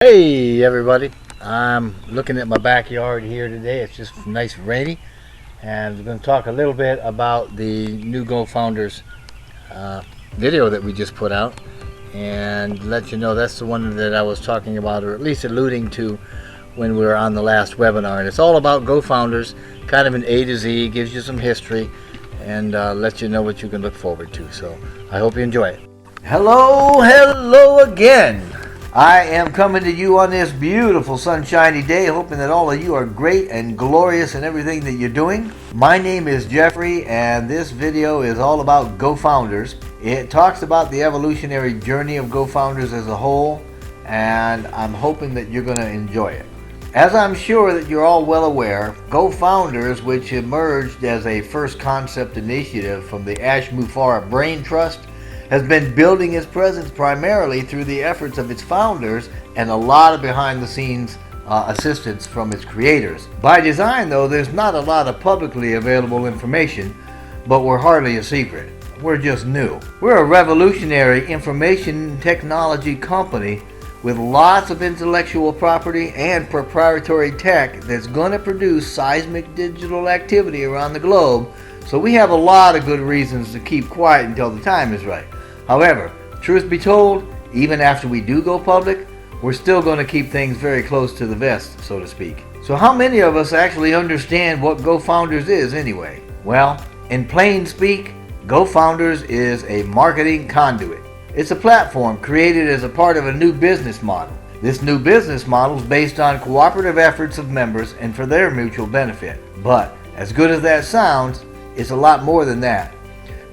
Hey everybody, I'm looking at my backyard here today. It's just nice and rainy, and we're going to talk a little bit about the new GoFounders video that we just put out, and let you know that's the one that I was talking about, or at least alluding to, when we were on the last webinar. And it's all about GoFounders, kind of an A to Z, gives you some history, and lets you know what you can look forward to. So I hope you enjoy it. Hello again. I am coming to you on this beautiful sunshiny day, hoping that all of you are great and glorious in everything that you're doing. My name is Jeffrey, and this video is all about GoFounders. It talks about the evolutionary journey of GoFounders as a whole, and I'm hoping that you're going to enjoy it. As I'm sure that you're all well aware, GoFounders, which emerged as a first concept initiative from the Mufareh Brain Trust, has been building its presence primarily through the efforts of its founders and a lot of behind-the-scenes assistance from its creators. By design, though, there's not a lot of publicly available information, but we're hardly a secret. We're just new. We're a revolutionary information technology company with lots of intellectual property and proprietary tech that's going to produce seismic digital activity around the globe, so we have a lot of good reasons to keep quiet until the time is right. However, truth be told, even after we do go public, we're still going to keep things very close to the vest, so to speak. So how many of us actually understand what GoFounders is anyway? Well, in plain speak, GoFounders is a marketing conduit. It's a platform created as a part of a new business model. This new business model is based on cooperative efforts of members and for their mutual benefit. But as good as that sounds, it's a lot more than that.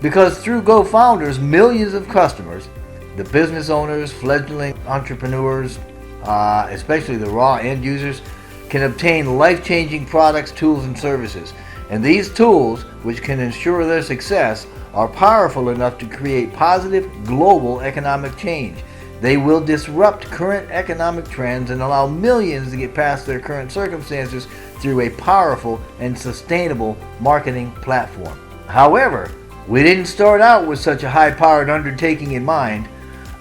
Because through GoFounders, millions of customers, the business owners, fledgling entrepreneurs, especially the raw end users, can obtain life-changing products, tools, and services. And these tools, which can ensure their success, are powerful enough to create positive global economic change. They will disrupt current economic trends and allow millions to get past their current circumstances through a powerful and sustainable marketing platform. However, we didn't start out with such a high-powered undertaking in mind.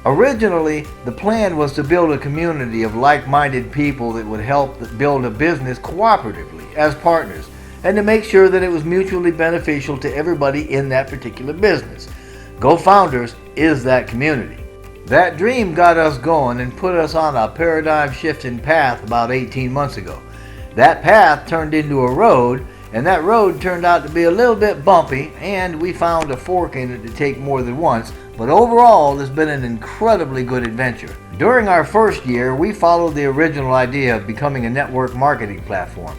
Originally, the plan was to build a community of like-minded people that would help build a business cooperatively as partners, and to make sure that it was mutually beneficial to everybody in that particular business. GoFounders is that community. That dream got us going and put us on a paradigm-shifting path about 18 months ago. That path turned into a road, and that road turned out to be a little bit bumpy, and we found a fork in it to take more than once, but overall it's been an incredibly good adventure. During our first year, we followed the original idea of becoming a network marketing platform.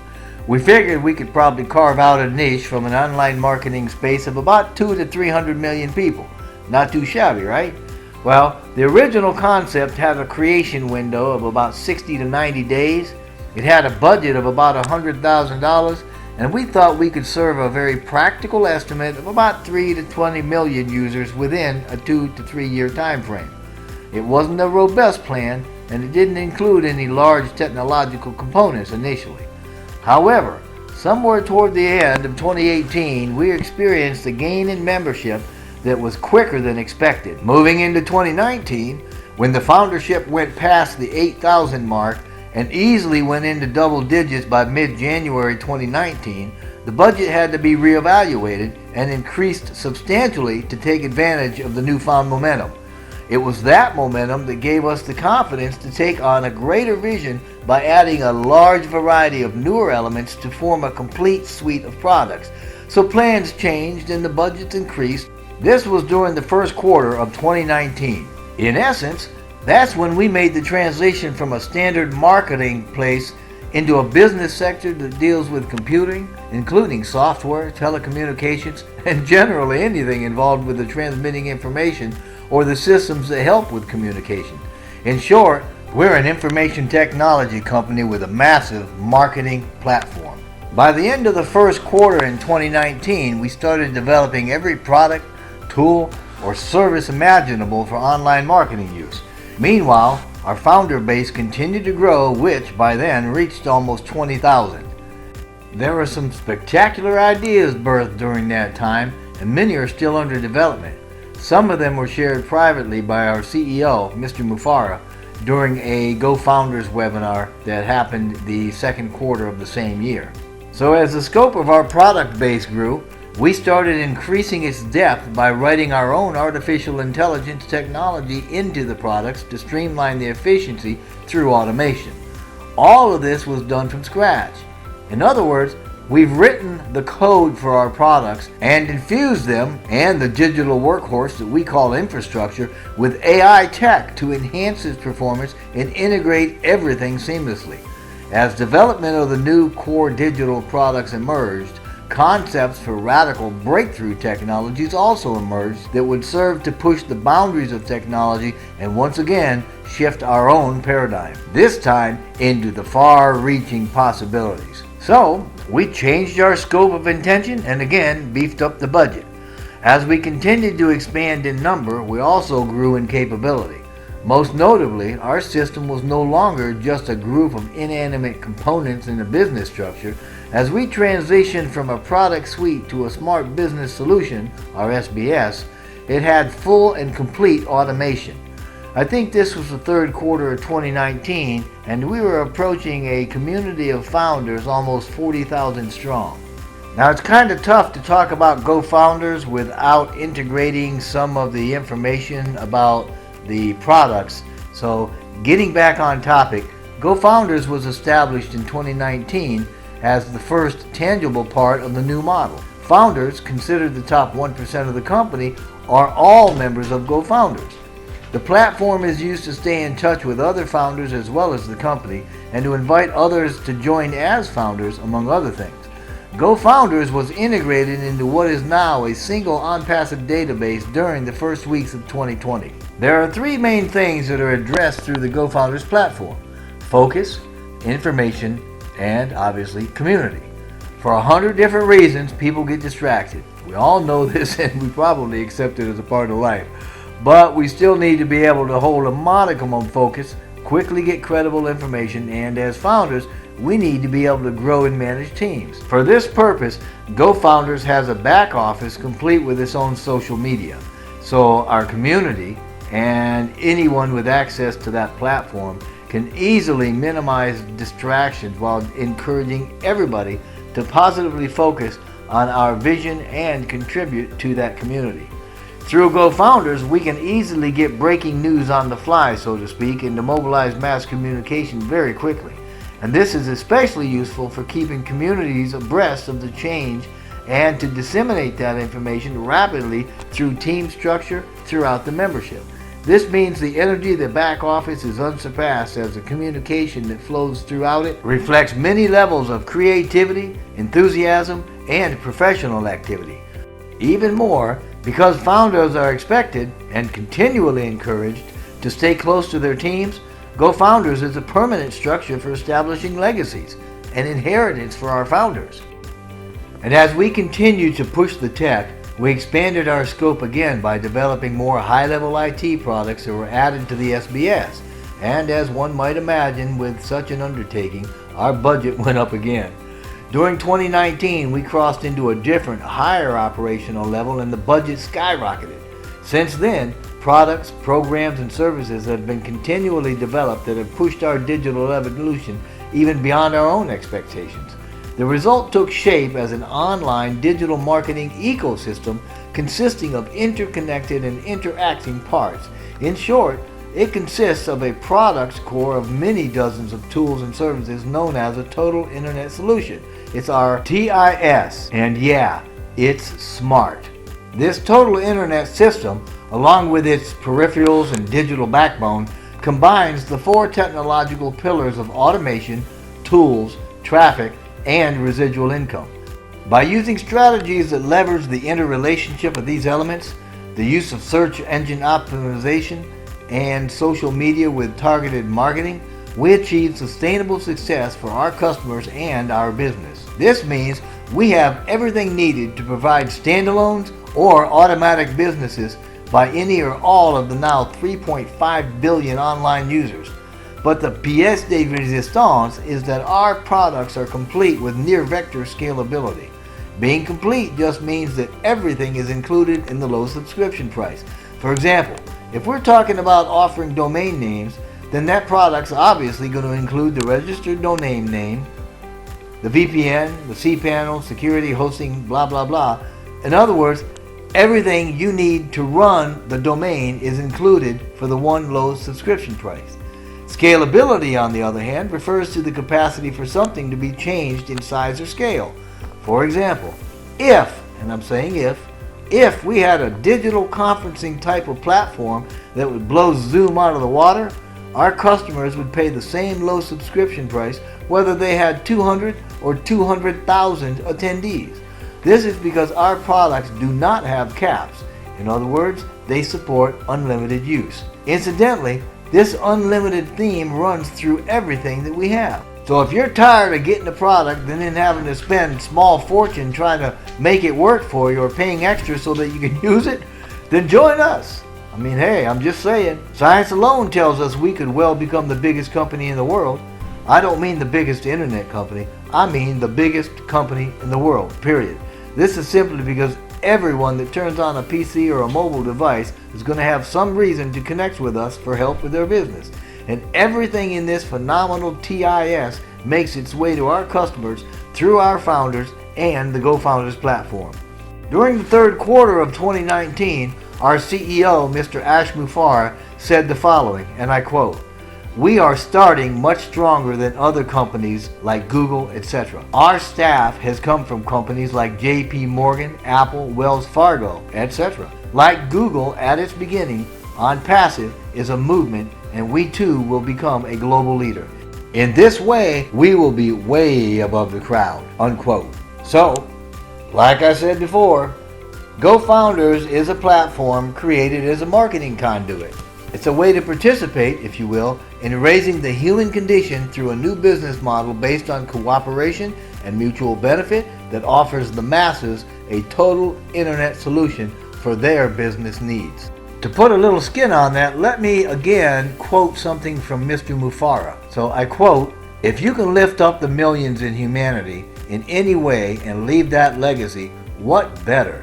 We figured we could probably carve out a niche from an online marketing space of about 200 to 300 million people. Not too shabby, right? Well, the original concept had a creation window of about 60 to 90 days. It had a budget of about $100,000, and we thought we could serve a very practical estimate of about 3 to 20 million users within a 2 to 3 year time frame. It wasn't a robust plan, and it didn't include any large technological components initially. However, somewhere toward the end of 2018, we experienced a gain in membership that was quicker than expected. Moving into 2019, when the foundership went past the 8,000 mark, and easily went into double digits by mid-January 2019, the budget had to be reevaluated and increased substantially to take advantage of the newfound momentum. It was that momentum that gave us the confidence to take on a greater vision by adding a large variety of newer elements to form a complete suite of products. So plans changed and the budgets increased. This was during the first quarter of 2019. In essence, that's when we made the transition from a standard marketing place into a business sector that deals with computing, including software, telecommunications, and generally anything involved with the transmitting information or the systems that help with communication. In short, we're an information technology company with a massive marketing platform. By the end of the first quarter in 2019, we started developing every product, tool, or service imaginable for online marketing use. Meanwhile, our founder base continued to grow, which by then reached almost 20,000. There were some spectacular ideas birthed during that time, and many are still under development. Some of them were shared privately by our CEO, Mr. Mufareh, during a GoFounders webinar that happened the second quarter of the same year. So as the scope of our product base grew, we started increasing its depth by writing our own artificial intelligence technology into the products to streamline the efficiency through automation. All of this was done from scratch. In other words, we've written the code for our products and infused them and the digital workhorse that we call infrastructure with AI tech to enhance its performance and integrate everything seamlessly. As development of the new core digital products emerged, concepts for radical breakthrough technologies also emerged that would serve to push the boundaries of technology and once again shift our own paradigm, this time into the far-reaching possibilities. So, we changed our scope of intention and again beefed up the budget. As we continued to expand in number, we also grew in capability. Most notably, our system was no longer just a group of inanimate components in a business structure. As we transitioned from a product suite to a smart business solution, our SBS, it had full and complete automation. I think this was the third quarter of 2019, and we were approaching a community of founders almost 40,000 strong. Now it's kind of tough to talk about GoFounders without integrating some of the information about the products. So getting back on topic, GoFounders was established in 2019 as the first tangible part of the new model. Founders, considered the top 1% of the company, are all members of GoFounders. The platform is used to stay in touch with other founders as well as the company and to invite others to join as founders, among other things. GoFounders was integrated into what is now a single ONPASSIVE database during the first weeks of 2020. There are three main things that are addressed through the GoFounders platform: focus, information, and obviously community. For 100 different reasons, people get distracted. We all know this and we probably accept it as a part of life. But we still need to be able to hold a modicum of focus, quickly get credible information, and as founders, we need to be able to grow and manage teams. For this purpose, GoFounders has a back office complete with its own social media. So our community and anyone with access to that platform can easily minimize distractions while encouraging everybody to positively focus on our vision and contribute to that community. Through GoFounders, we can easily get breaking news on the fly, so to speak, and to mobilize mass communication very quickly. And this is especially useful for keeping communities abreast of the change and to disseminate that information rapidly through team structure throughout the membership. This means the energy of the back office is unsurpassed, as the communication that flows throughout it reflects many levels of creativity, enthusiasm, and professional activity. Even more, because founders are expected and continually encouraged to stay close to their teams, GoFounders is a permanent structure for establishing legacies, an inheritance for our founders. And as we continue to push the tech, we expanded our scope again by developing more high-level IT products that were added to the SBS. And as one might imagine with such an undertaking, our budget went up again. During 2019, we crossed into a different, higher operational level and the budget skyrocketed. Since then, products, programs, and services have been continually developed that have pushed our digital evolution even beyond our own expectations. The result took shape as an online digital marketing ecosystem consisting of interconnected and interacting parts. In short, it consists of a product's core of many dozens of tools and services known as a total internet solution. It's our TIS, and yeah, it's smart. This total internet system, along with its peripherals and digital backbone, combines the four technological pillars of automation, tools, traffic, and residual income. By using strategies that leverage the interrelationship of these elements, the use of search engine optimization, and social media with targeted marketing, we achieve sustainable success for our customers and our business. This means we have everything needed to provide standalones or automatic businesses by any or all of the now 3.5 billion online users. But the pièce de résistance is that our products are complete with near-vector scalability. Being complete just means that everything is included in the low subscription price. For example, if we're talking about offering domain names, then that product's obviously going to include the registered domain name, the VPN, the cPanel, security, hosting, blah, blah, blah. In other words, everything you need to run the domain is included for the one low subscription price. Scalability, on the other hand, refers to the capacity for something to be changed in size or scale. For example, if, and I'm saying if we had a digital conferencing type of platform that would blow Zoom out of the water, our customers would pay the same low subscription price whether they had 200 or 200,000 attendees. This is because our products do not have caps. In other words, they support unlimited use. Incidentally, this unlimited theme runs through everything that we have. So if you're tired of getting a product and then having to spend small fortune trying to make it work for you or paying extra so that you can use it, then join us. I mean, hey, I'm just saying, science alone tells us we could well become the biggest company in the world. I don't mean the biggest internet company, I mean the biggest company in the world, period. This is simply because everyone that turns on a PC or a mobile device is going to have some reason to connect with us for help with their business. And everything in this phenomenal TIS makes its way to our customers through our founders and the GoFounders platform. During the third quarter of 2019, our CEO, Mr. Mufareh, said the following, and I quote, "We are starting much stronger than other companies like Google, etc. Our staff has come from companies like JP Morgan, Apple, Wells Fargo, etc. Like Google at its beginning, ONPASSIVE is a movement, and we too will become a global leader. In this way, we will be way above the crowd," unquote. So, like I said before, GoFounders is a platform created as a marketing conduit. It's a way to participate, if you will, in raising the human condition through a new business model based on cooperation and mutual benefit that offers the masses a total internet solution for their business needs. To put a little skin on that, let me again quote something from Mr. Mufareh. So I quote, "If you can lift up the millions in humanity in any way and leave that legacy, what better?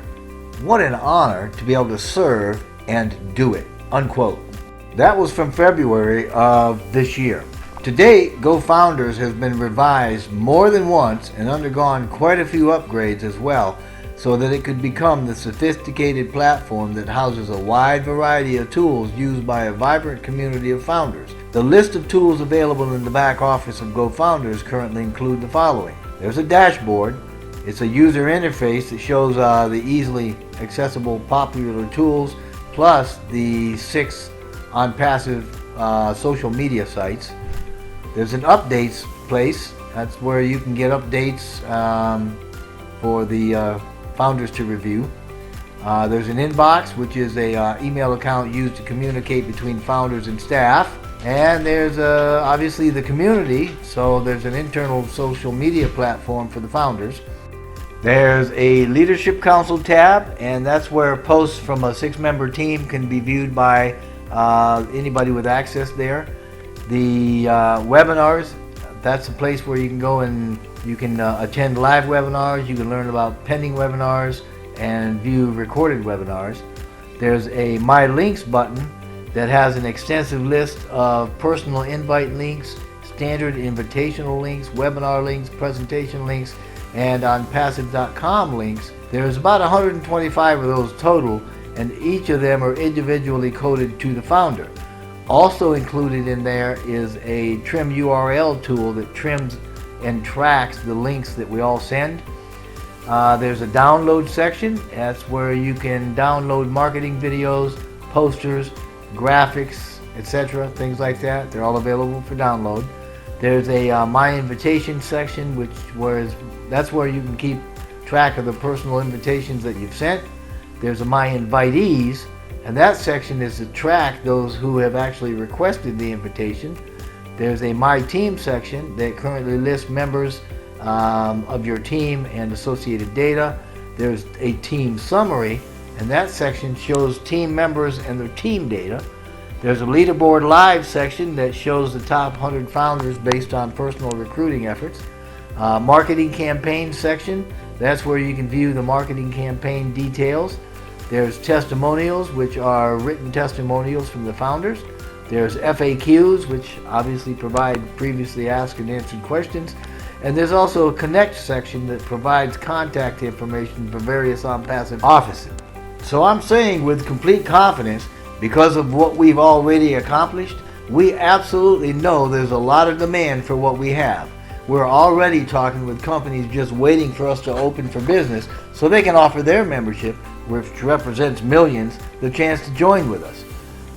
What an honor to be able to serve and do it," unquote. That was from February of this year. To date, GoFounders has been revised more than once and undergone quite a few upgrades as well, so that it could become the sophisticated platform that houses a wide variety of tools used by a vibrant community of founders. The list of tools available in the back office of GoFounders currently include the following. There's a dashboard. It's a user interface that shows the easily accessible popular tools, plus the 6 ONPASSIVE social media sites. There's an updates place. That's where you can get updates for the founders to review. There's an inbox, which is a email account used to communicate between founders and staff. And there's obviously the community, so there's an internal social media platform for the founders. There's a leadership council tab, and that's where posts from a 6-member team can be viewed by anybody with access there. The webinars, that's a place where you can go and you can attend live webinars, you can learn about pending webinars, and view recorded webinars. There's a My Links button that has an extensive list of personal invite links, standard invitational links, webinar links, presentation links, and ONPASSIVE.com links. There's about 125 of those total, and each of them are individually coded to the founder. Also included in there is a trim URL tool that trims and tracks the links that we all send. There's a download section. That's where you can download marketing videos, posters, graphics, etc., things like that. They're all available for download. There's a My Invitation section, that's where you can keep track of the personal invitations that you've sent. There's a My Invitees, and that section is to track those who have actually requested the invitation. There's a My Team section that currently lists members of your team and associated data. There's a Team Summary, and that section shows team members and their team data. There's a Leaderboard Live section that shows the top 100 founders based on personal recruiting efforts. Marketing Campaign section, that's where you can view the marketing campaign details. There's testimonials, which are written testimonials from the founders. There's FAQs, which obviously provide previously asked and answered questions. And there's also a connect section that provides contact information for various ONPASSIVE offices. So I'm saying with complete confidence, because of what we've already accomplished, we absolutely know there's a lot of demand for what we have. We're already talking with companies just waiting for us to open for business so they can offer their membership, which represents millions, the chance to join with us.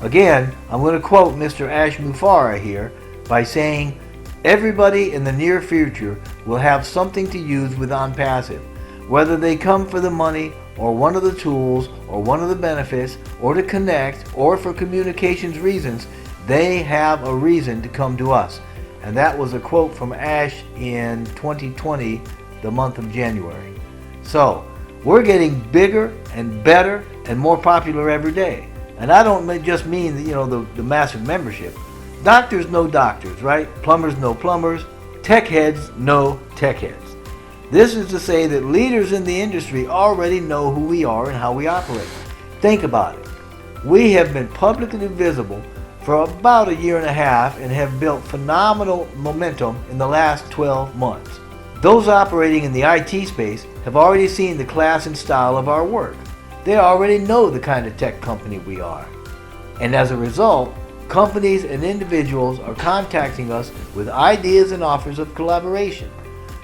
Again, I'm going to quote Mr. Mufareh here by saying, everybody in the near future will have something to use with ONPASSIVE. Whether they come for the money, or one of the tools, or one of the benefits, or to connect, or for communications reasons, they have a reason to come to us. And that was a quote from Ash in 2020, the month of January. So, we're getting bigger and better and more popular every day. And I don't just mean the massive membership. Doctors know doctors, right? Plumbers know plumbers. Tech heads know tech heads. This is to say that leaders in the industry already know who we are and how we operate. Think about it. We have been publicly visible for about a year and a half and have built phenomenal momentum in the last 12 months. Those operating in the IT space have already seen the class and style of our work. They already know the kind of tech company we are. And as a result, companies and individuals are contacting us with ideas and offers of collaboration.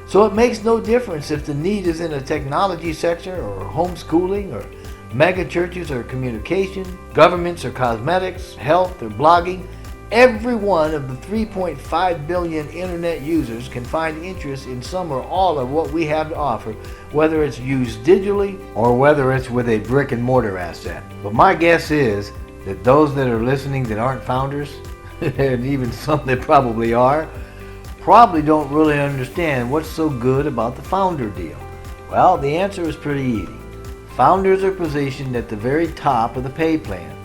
So it makes no difference if the need is in a technology sector or homeschooling or mega churches or communication, governments or cosmetics, health or blogging. Every one of the 3.5 billion internet users can find interest in some or all of what we have to offer, whether it's used digitally or whether it's with a brick and mortar asset. But my guess is that those that are listening that aren't founders, and even some that probably are, probably don't really understand what's so good about the founder deal. Well, the answer is pretty easy. Founders are positioned at the very top of the pay plan.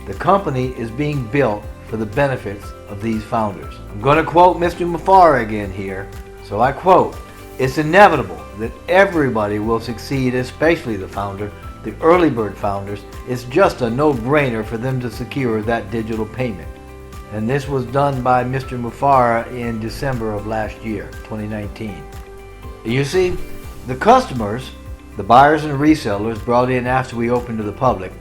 The company is being built for the benefits of these founders. I'm going to quote Mr. Mufareh again here. So I quote, "It's inevitable that everybody will succeed, especially the founder, the early bird founders. It's just a no-brainer for them to secure that digital payment." And this was done by Mr. Mufareh in December of last year, 2019. You see, the customers, the buyers and resellers brought in after we opened to the public,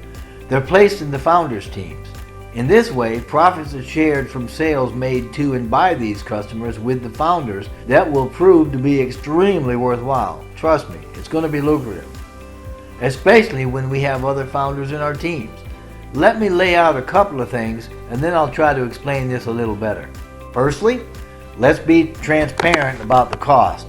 they're placed in the founders' teams. In this way, profits are shared from sales made to and by these customers with the founders that will prove to be extremely worthwhile. Trust me, it's going to be lucrative, especially when we have other founders in our teams. Let me lay out a couple of things and then I'll try to explain this a little better. Firstly, let's be transparent about the cost.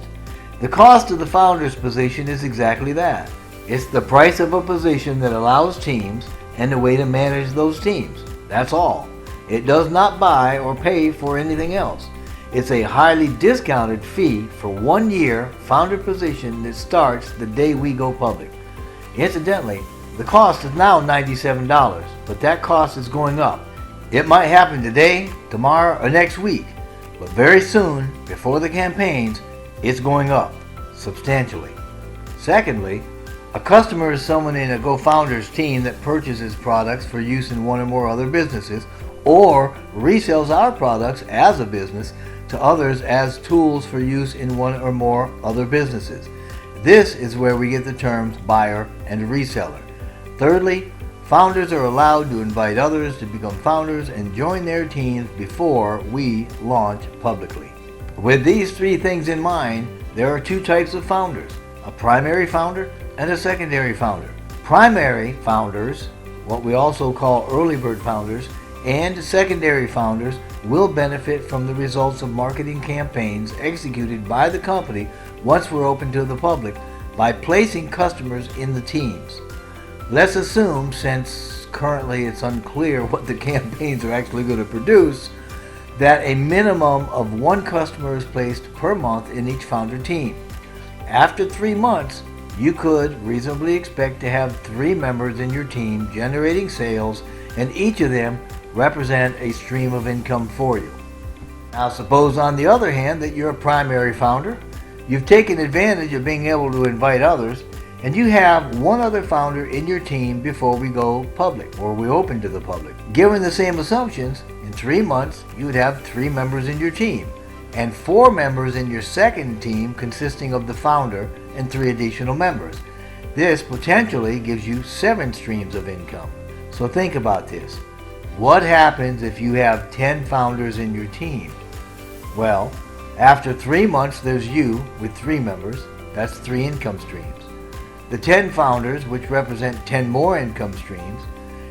The cost of the founder's position is exactly that. It's the price of a position that allows teams and the way to manage those teams. That's all. It does not buy or pay for anything else. It's a highly discounted fee for 1 year founder position that starts the day we go public. Incidentally, the cost is now $97, but that cost is going up. It might happen today, tomorrow, or next week, but very soon, before the campaigns, it's going up substantially. Secondly, a customer is someone in a GoFounders team that purchases products for use in one or more other businesses, or resells our products as a business to others as tools for use in one or more other businesses. This is where we get the terms buyer and reseller. Thirdly, founders are allowed to invite others to become founders and join their teams before we launch publicly. With these three things in mind, there are two types of founders: a primary founder and a secondary founder. Primary founders, what we also call early bird founders, and secondary founders will benefit from the results of marketing campaigns executed by the company once we're open to the public by placing customers in the teams. Let's assume, since currently it's unclear what the campaigns are actually going to produce, that a minimum of one customer is placed per month in each founder team. After 3 months, you could reasonably expect to have 3 members in your team generating sales, and each of them represent a stream of income for you. Now suppose on the other hand that you're a primary founder, you've taken advantage of being able to invite others, and you have one other founder in your team before we go public or we open to the public. Given the same assumptions, In 3 months, you would have 3 members in your team, and 4 members in your second team consisting of the founder and 3 additional members. This potentially gives you 7 streams of income. So think about this. What happens if you have 10 founders in your team? Well, after 3 months, there's you with 3 members. That's 3 income streams. The 10 founders, which represent 10 more income streams.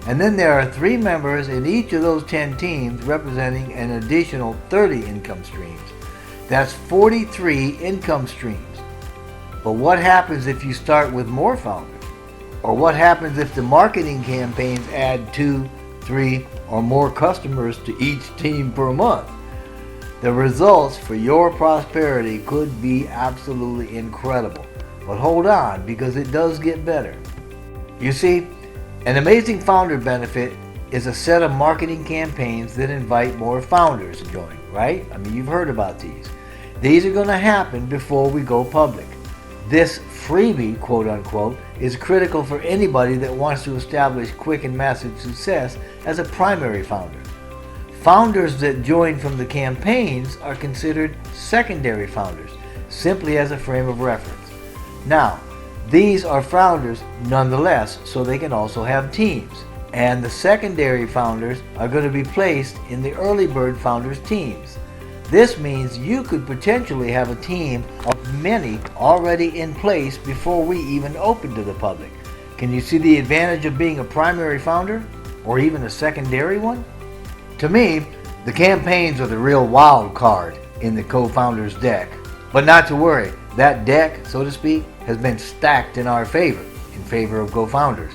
And then there are 3 members in each of those 10 teams representing an additional 30 income streams. That's 43 income streams. But what happens if you start with more founders? Or what happens if the marketing campaigns add 2, 3, or more customers to each team per month? The results for your prosperity could be absolutely incredible. But hold on, because it does get better. You see, an amazing founder benefit is a set of marketing campaigns that invite more founders to join, right? I mean, you've heard about these. These are going to happen before we go public. This freebie, quote unquote, is critical for anybody that wants to establish quick and massive success as a primary founder. Founders that join from the campaigns are considered secondary founders, simply as a frame of reference. Now, these are founders nonetheless, so they can also have teams. And the secondary founders are going to be placed in the early bird founders teams. This means you could potentially have a team of many already in place before we even open to the public. Can you see the advantage of being a primary founder, or even a secondary one? To me, the campaigns are the real wild card in the co-founders deck. But not to worry, that deck, so to speak, has been stacked in our favor, in favor of GoFounders.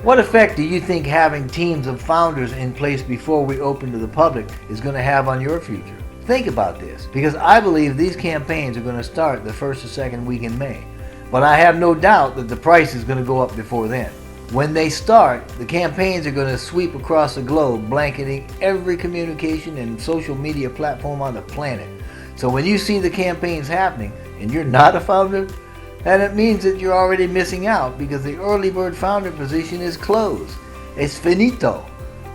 What effect do you think having teams of founders in place before we open to the public is going to have on your future? Think about this, because I believe these campaigns are going to start the first or second week in May. But I have no doubt that the price is going to go up before then. When they start, the campaigns are going to sweep across the globe, blanketing every communication and social media platform on the planet. So when you see the campaigns happening and you're not a founder, then it means that you're already missing out, because the early bird founder position is closed. It's finito.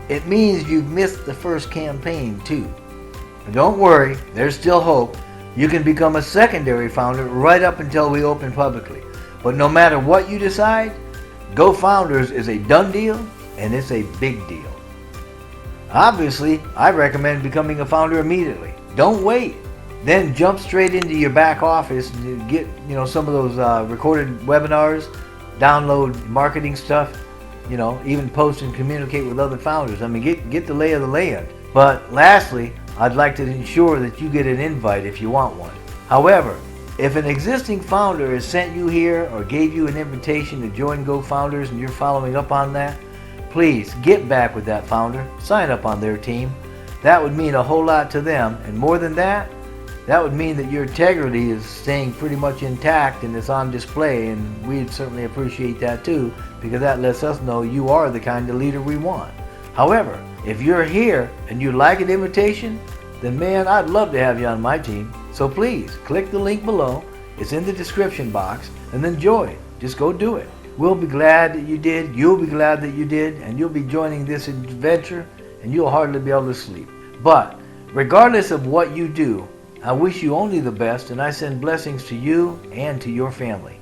It means you've missed the first campaign too. But don't worry, there's still hope. You can become a secondary founder right up until we open publicly. But no matter what you decide, GoFounders is a done deal, and it's a big deal. Obviously, I recommend becoming a founder immediately. Don't wait. Then jump straight into your back office and get some of those recorded webinars, download marketing stuff, even post and communicate with other founders. I mean, get the lay of the land. But lastly, I'd like to ensure that you get an invite if you want one. However, if an existing founder has sent you here or gave you an invitation to join GoFounders and you're following up on that, please get back with that founder, sign up on their team. That would mean a whole lot to them, and more than that, that would mean that your integrity is staying pretty much intact and it's on display, and we'd certainly appreciate that too, because that lets us know you are the kind of leader we want. However, if you're here and you'd like an invitation, then man, I'd love to have you on my team. So please, click the link below. It's in the description box, and then join. Just go do it. We'll be glad that you did. You'll be glad that you did, and you'll be joining this adventure, and you'll hardly be able to sleep. But regardless of what you do, I wish you only the best, and I send blessings to you and to your family.